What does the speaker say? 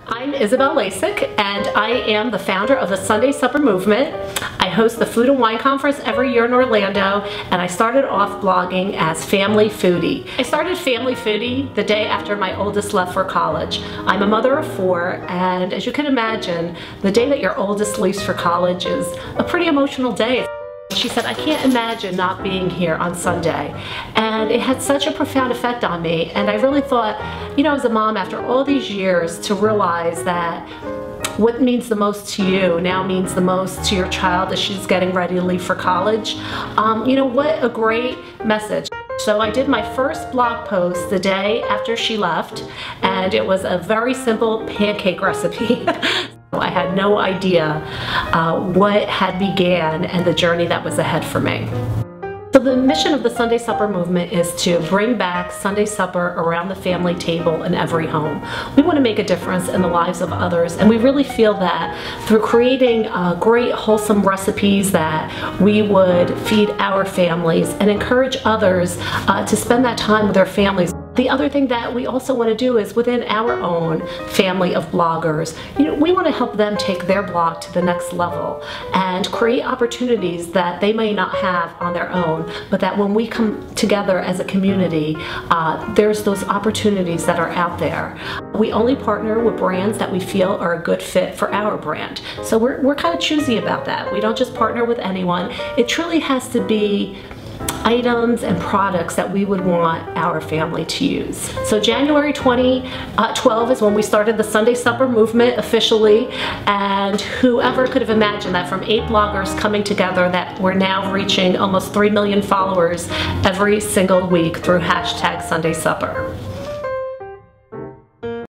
I'm Isabel Lasik, and I am the founder of the Sunday Supper Movement. I host the Food and Wine Conference every year in Orlando, and I started off blogging as Family Foodie. I started Family Foodie the day after my oldest left for college. I'm a mother of 4, and as you can imagine, the day that your oldest leaves for college is a pretty emotional day. She said, I can't imagine not being here on Sunday. And it had such a profound effect on me. And I really thought, you know, as a mom, after all these years, to realize that what means the most to you now means the most to your child as she's getting ready to leave for college. You know, what a great message. So I did my first blog post the day after she left, and it was a very simple pancake recipe. I had no idea what had began and the journey that was ahead for me. So the mission of the Sunday Supper Movement is to bring back Sunday supper around the family table in every home. We want to make a difference in the lives of others, and we really feel that through creating great wholesome recipes that we would feed our families and encourage others to spend that time with their families. The other thing that we also want to do is within our own family of bloggers, you know, we want to help them take their blog to the next level and create opportunities that they may not have on their own, but that when we come together as a community, there's those opportunities that are out there. We only partner with brands that we feel are a good fit for our brand. So we're kind of choosy about that. We don't just partner with anyone. It truly has to be items and products that we would want our family to use. So January 2012 is when we started the Sunday Supper Movement officially, and whoever could have imagined that from 8 bloggers coming together that we're now reaching almost 3 million followers every single week through #SundaySupper.